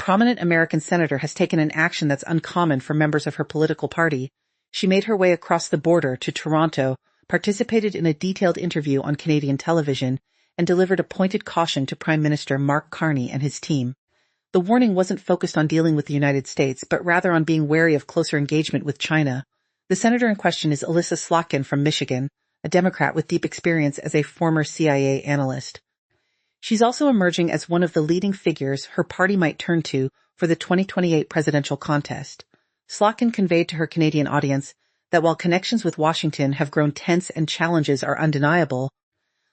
prominent American senator has taken an action that's uncommon for members of her political party. She made her way across the border to Toronto, participated in a detailed interview on Canadian television, and delivered a pointed caution to Prime Minister Mark Carney and his team. The warning wasn't focused on dealing with the United States, but rather on being wary of closer engagement with China. The senator in question is Elissa Slotkin from Michigan, a Democrat with deep experience as a former CIA analyst. She's also emerging as one of the leading figures her party might turn to for the 2028 presidential contest. Slotkin conveyed to her Canadian audience that while connections with Washington have grown tense and challenges are undeniable,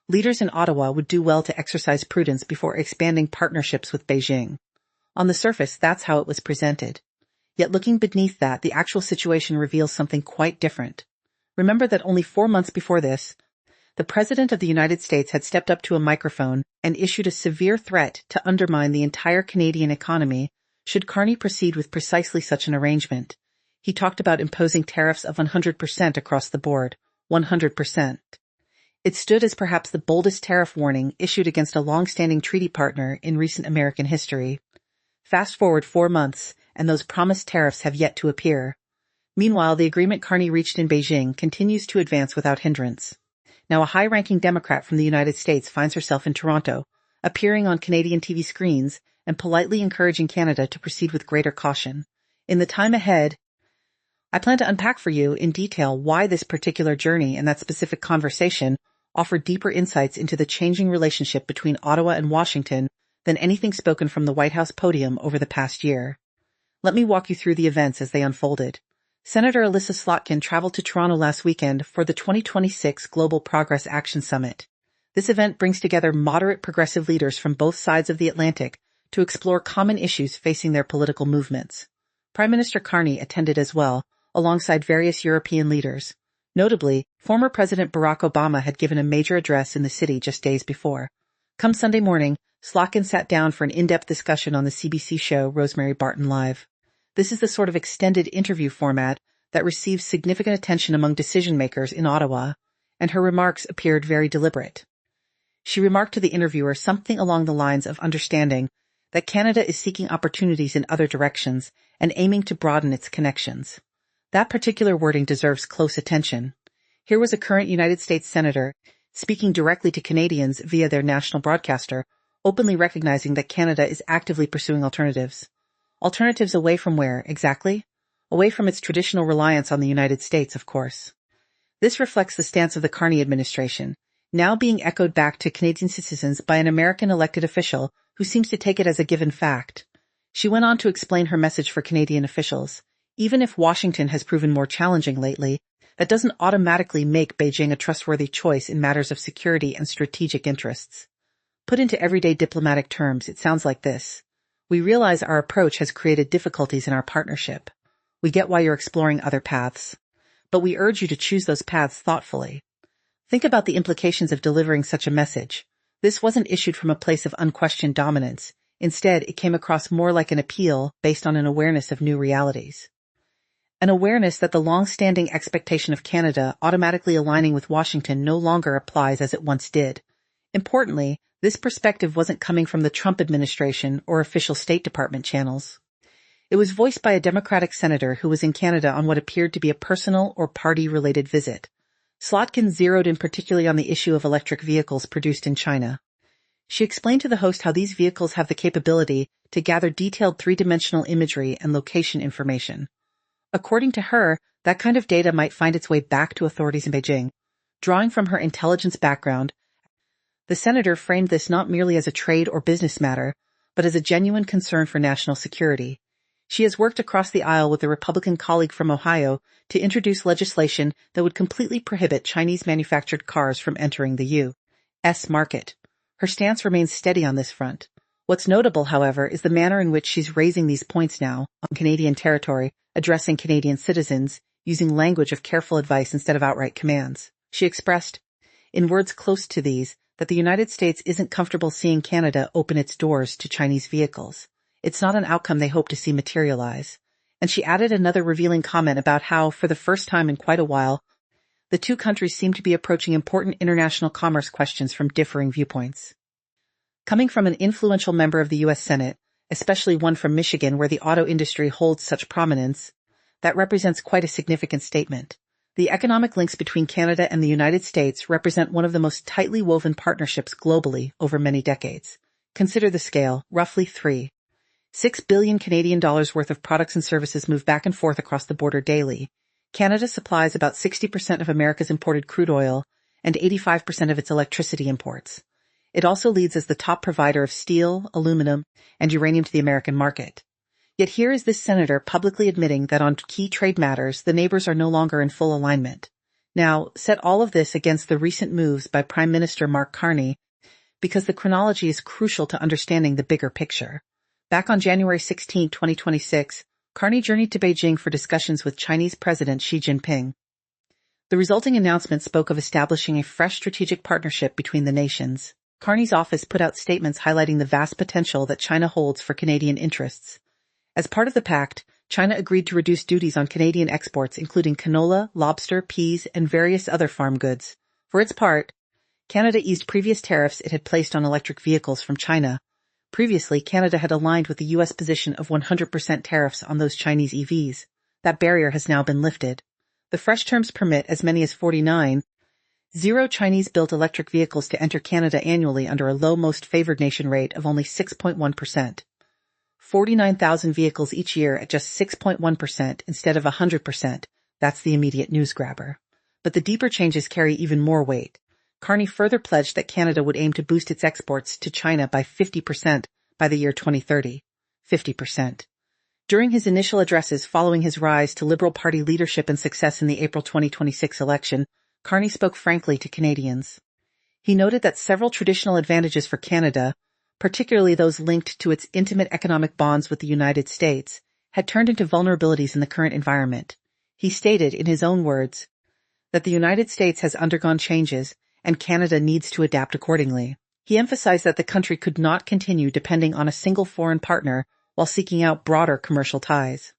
leaders in Ottawa would do well to exercise prudence before expanding partnerships with Beijing. On the surface, that's how it was presented. Yet looking beneath that, the actual situation reveals something quite different. Remember that only 4 months before this, the President of the United States had stepped up to a microphone and issued a severe threat to undermine the entire Canadian economy should Carney proceed with precisely such an arrangement. He talked about imposing tariffs of 100% across the board, 100%. It stood as perhaps the boldest tariff warning issued against a long-standing treaty partner in recent American history. Fast forward 4 months, and those promised tariffs have yet to appear. Meanwhile, the agreement Carney reached in Beijing continues to advance without hindrance. Now, a high-ranking Democrat from the United States finds herself in Toronto, appearing on Canadian TV screens and politely encouraging Canada to proceed with greater caution. In the time ahead, I plan to unpack for you in detail why this particular journey and that specific conversation offer deeper insights into the changing relationship between Ottawa and Washington than anything spoken from the White House podium over the past year. Let me walk you through the events as they unfolded. Senator Elissa Slotkin traveled to Toronto last weekend for the 2026 Global Progress Action Summit. This event brings together moderate progressive leaders from both sides of the Atlantic to explore common issues facing their political movements. Prime Minister Carney attended as well, alongside various European leaders. Notably, former President Barack Obama had given a major address in the city just days before. Come Sunday morning, Slotkin sat down for an in-depth discussion on the CBC show Rosemary Barton Live. This is the sort of extended interview format that receives significant attention among decision-makers in Ottawa, and her remarks appeared very deliberate. She remarked to the interviewer something along the lines of understanding that Canada is seeking opportunities in other directions and aiming to broaden its connections. That particular wording deserves close attention. Here was a current United States Senator speaking directly to Canadians via their national broadcaster, openly recognizing that Canada is actively pursuing alternatives. Alternatives away from where, exactly? Away from its traditional reliance on the United States, of course. This reflects the stance of the Carney administration, now being echoed back to Canadian citizens by an American elected official who seems to take it as a given fact. She went on to explain her message for Canadian officials. Even if Washington has proven more challenging lately, that doesn't automatically make Beijing a trustworthy choice in matters of security and strategic interests. Put into everyday diplomatic terms, it sounds like this. We realize our approach has created difficulties in our partnership. We get why you're exploring other paths, but we urge you to choose those paths thoughtfully. Think about the implications of delivering such a message. This wasn't issued from a place of unquestioned dominance. Instead, it came across more like an appeal based on an awareness of new realities. An awareness that the long-standing expectation of Canada automatically aligning with Washington no longer applies as it once did. Importantly, this perspective wasn't coming from the Trump administration or official State Department channels. It was voiced by a Democratic senator who was in Canada on what appeared to be a personal or party-related visit. Slotkin zeroed in particularly on the issue of electric vehicles produced in China. She explained to the host how these vehicles have the capability to gather detailed three-dimensional imagery and location information. According to her, that kind of data might find its way back to authorities in Beijing. Drawing from her intelligence background, the senator framed this not merely as a trade or business matter, but as a genuine concern for national security. She has worked across the aisle with a Republican colleague from Ohio to introduce legislation that would completely prohibit Chinese-manufactured cars from entering the U.S. market. Her stance remains steady on this front. What's notable, however, is the manner in which she's raising these points now, on Canadian territory, addressing Canadian citizens, using language of careful advice instead of outright commands. She expressed, in words close to these, that the United States isn't comfortable seeing Canada open its doors to Chinese vehicles. It's not an outcome they hope to see materialize. And she added another revealing comment about how, for the first time in quite a while, the two countries seem to be approaching important international commerce questions from differing viewpoints. Coming from an influential member of the U.S. Senate, especially one from Michigan where the auto industry holds such prominence, that represents quite a significant statement. The economic links between Canada and the United States represent one of the most tightly woven partnerships globally over many decades. Consider the scale, roughly 3.6 billion Canadian dollars worth of products and services move back and forth across the border daily. Canada supplies about 60% of America's imported crude oil and 85% of its electricity imports. It also leads as the top provider of steel, aluminum, and uranium to the American market. Yet here is this senator publicly admitting that on key trade matters, the neighbors are no longer in full alignment. Now, set all of this against the recent moves by Prime Minister Mark Carney, because the chronology is crucial to understanding the bigger picture. Back on January 16, 2026, Carney journeyed to Beijing for discussions with Chinese President Xi Jinping. The resulting announcement spoke of establishing a fresh strategic partnership between the nations. Carney's office put out statements highlighting the vast potential that China holds for Canadian interests. As part of the pact, China agreed to reduce duties on Canadian exports including canola, lobster, peas, and various other farm goods. For its part, Canada eased previous tariffs it had placed on electric vehicles from China. Previously, Canada had aligned with the U.S. position of 100% tariffs on those Chinese EVs. That barrier has now been lifted. The fresh terms permit as many as 49 Chinese-built electric vehicles to enter Canada annually under a low most favored nation rate of only 6.1%. 49,000 vehicles each year at just 6.1% instead of 100%. That's the immediate news grabber. But the deeper changes carry even more weight. Carney further pledged that Canada would aim to boost its exports to China by 50% by the year 2030. 50%. During his initial addresses following his rise to Liberal Party leadership and success in the April 2026 election, Carney spoke frankly to Canadians. He noted that several traditional advantages for Canada, particularly those linked to its intimate economic bonds with the United States, had turned into vulnerabilities in the current environment. He stated, in his own words, that the United States has undergone changes and Canada needs to adapt accordingly. He emphasized that the country could not continue depending on a single foreign partner while seeking out broader commercial ties.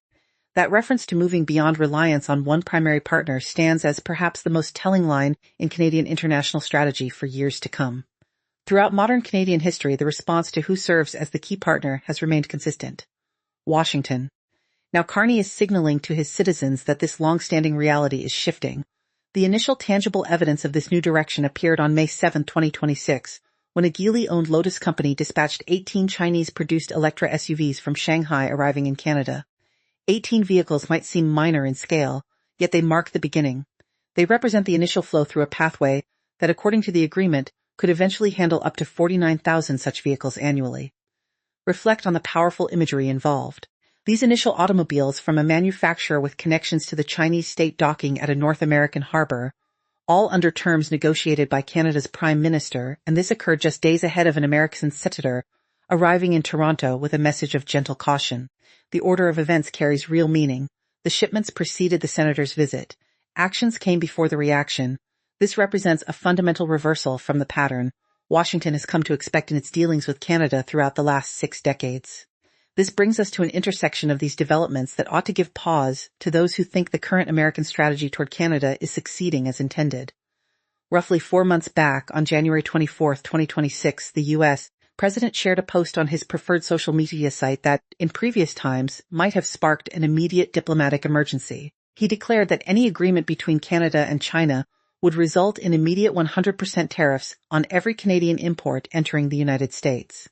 That reference to moving beyond reliance on one primary partner stands as perhaps the most telling line in Canadian international strategy for years to come. Throughout modern Canadian history, the response to who serves as the key partner has remained consistent. Washington. Now Carney is signaling to his citizens that this long-standing reality is shifting. The initial tangible evidence of this new direction appeared on May 7, 2026, when a Geely-owned Lotus company dispatched 18 Chinese-produced Electra SUVs from Shanghai arriving in Canada. 18 vehicles might seem minor in scale, yet they mark the beginning. They represent the initial flow through a pathway that, according to the agreement, could eventually handle up to 49,000 such vehicles annually. Reflect on the powerful imagery involved. These initial automobiles from a manufacturer with connections to the Chinese state docking at a North American harbor, all under terms negotiated by Canada's Prime Minister, and this occurred just days ahead of an American senator arriving in Toronto with a message of gentle caution. The order of events carries real meaning. The shipments preceded the senator's visit. Actions came before the reaction. This represents a fundamental reversal from the pattern Washington has come to expect in its dealings with Canada throughout the last 6 decades. This brings us to an intersection of these developments that ought to give pause to those who think the current American strategy toward Canada is succeeding as intended. Roughly 4 months back, on January 24, 2026, the U.S. President shared a post on his preferred social media site that, in previous times, might have sparked an immediate diplomatic emergency. He declared that any agreement between Canada and China would result in immediate 100% tariffs on every Canadian import entering the United States.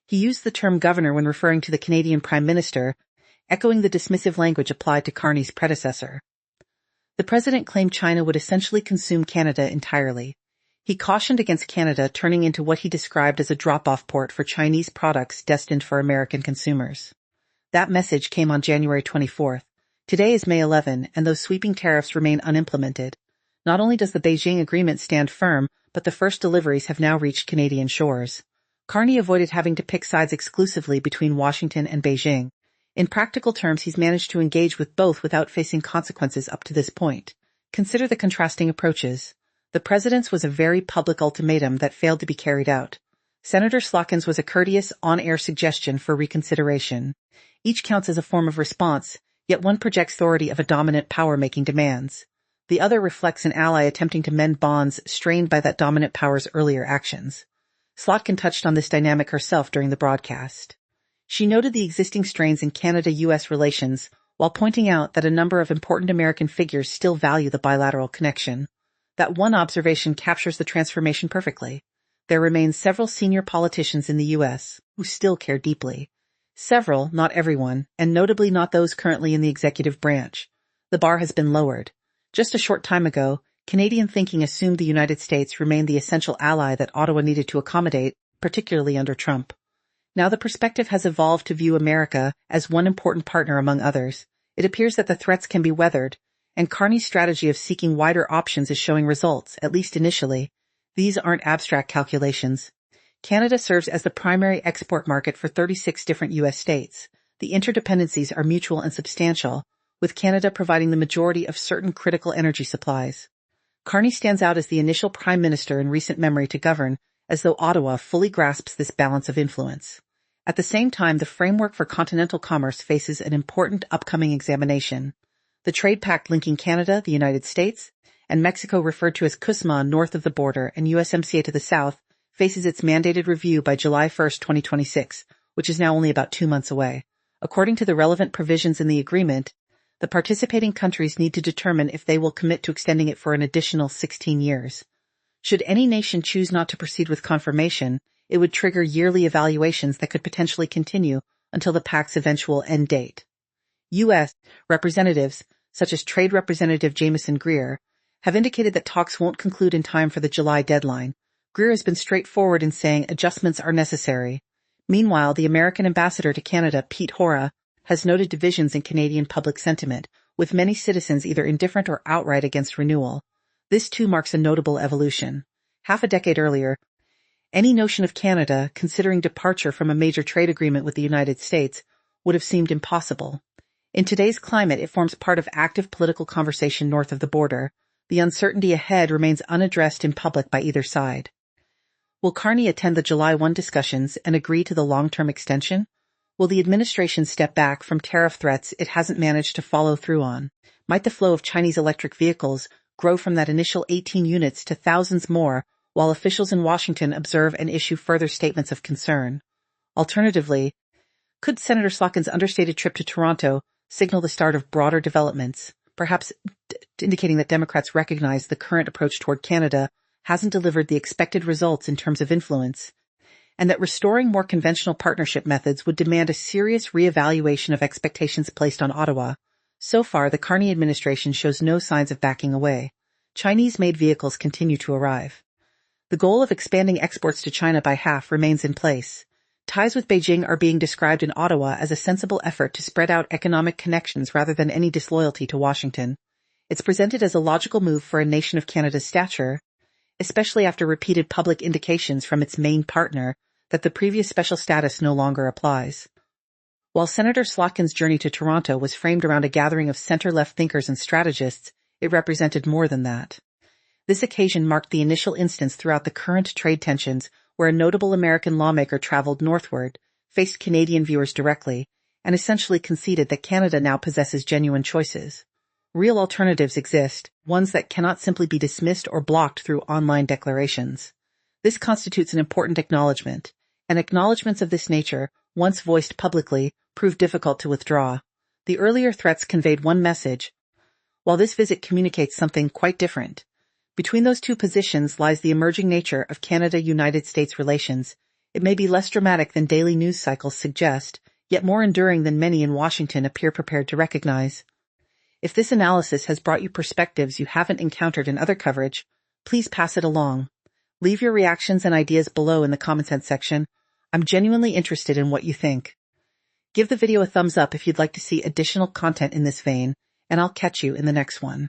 He used the term governor when referring to the Canadian Prime Minister, echoing the dismissive language applied to Carney's predecessor. The president claimed China would essentially consume Canada entirely. He cautioned against Canada turning into what he described as a drop-off port for Chinese products destined for American consumers. That message came on January 24th. Today is May 11, and those sweeping tariffs remain unimplemented. Not only does the Beijing agreement stand firm, but the first deliveries have now reached Canadian shores. Carney avoided having to pick sides exclusively between Washington and Beijing. In practical terms, he's managed to engage with both without facing consequences up to this point. Consider the contrasting approaches. The president's was a very public ultimatum that failed to be carried out. Senator Slotkin's was a courteous, on-air suggestion for reconsideration. Each counts as a form of response, yet one projects authority of a dominant power making demands. The other reflects an ally attempting to mend bonds strained by that dominant power's earlier actions. Slotkin touched on this dynamic herself during the broadcast. She noted the existing strains in Canada-US relations, while pointing out that a number of important American figures still value the bilateral connection. That one observation captures the transformation perfectly. There remain several senior politicians in the U.S. who still care deeply. Several, not everyone, and notably not those currently in the executive branch. The bar has been lowered. Just a short time ago, Canadian thinking assumed the United States remained the essential ally that Ottawa needed to accommodate, particularly under Trump. Now the perspective has evolved to view America as one important partner among others. It appears that the threats can be weathered, and Carney's strategy of seeking wider options is showing results, at least initially. These aren't abstract calculations. Canada serves as the primary export market for 36 different U.S. states. The interdependencies are mutual and substantial, with Canada providing the majority of certain critical energy supplies. Carney stands out as the initial Prime Minister in recent memory to govern, as though Ottawa fully grasps this balance of influence. At the same time, the framework for continental commerce faces an important upcoming examination. The trade pact linking Canada, the United States, and Mexico, referred to as CUSMA north of the border and USMCA to the south, faces its mandated review by July 1, 2026, which is now only about 2 months away. According to the relevant provisions in the agreement, the participating countries need to determine if they will commit to extending it for an additional 16 years. Should any nation choose not to proceed with confirmation, it would trigger yearly evaluations that could potentially continue until the pact's eventual end date. U.S. representatives, such as Trade Representative Jameson Greer, have indicated that talks won't conclude in time for the July deadline. Greer has been straightforward in saying adjustments are necessary. Meanwhile, the American ambassador to Canada, Pete Hora, has noted divisions in Canadian public sentiment, with many citizens either indifferent or outright against renewal. This too marks a notable evolution. Half a decade earlier, any notion of Canada considering departure from a major trade agreement with the United States would have seemed impossible. In today's climate, it forms part of active political conversation north of the border. The uncertainty ahead remains unaddressed in public by either side. Will Carney attend the July 1 discussions and agree to the long-term extension? Will the administration step back from tariff threats it hasn't managed to follow through on? Might the flow of Chinese electric vehicles grow from that initial 18 units to thousands more, while officials in Washington observe and issue further statements of concern? Alternatively, could Senator Slotkin's understated trip to Toronto signal the start of broader developments, perhaps indicating that Democrats recognize the current approach toward Canada hasn't delivered the expected results in terms of influence, and that restoring more conventional partnership methods would demand a serious reevaluation of expectations placed on Ottawa? So far, the Carney administration shows no signs of backing away. Chinese-made vehicles continue to arrive. The goal of expanding exports to China by half remains in place. Ties with Beijing are being described in Ottawa as a sensible effort to spread out economic connections rather than any disloyalty to Washington. It's presented as a logical move for a nation of Canada's stature, especially after repeated public indications from its main partner that the previous special status no longer applies. While Senator Slotkin's journey to Toronto was framed around a gathering of center-left thinkers and strategists, it represented more than that. This occasion marked the initial instance throughout the current trade tensions where a notable American lawmaker traveled northward, faced Canadian viewers directly, and essentially conceded that Canada now possesses genuine choices. Real alternatives exist, ones that cannot simply be dismissed or blocked through online declarations. This constitutes an important acknowledgement, and acknowledgements of this nature, once voiced publicly, prove difficult to withdraw. The earlier threats conveyed one message, while this visit communicates something quite different. Between those two positions lies the emerging nature of Canada-United States relations. It may be less dramatic than daily news cycles suggest, yet more enduring than many in Washington appear prepared to recognize. If this analysis has brought you perspectives you haven't encountered in other coverage, please pass it along. Leave your reactions and ideas below in the comment section. I'm genuinely interested in what you think. Give the video a thumbs up if you'd like to see additional content in this vein, and I'll catch you in the next one.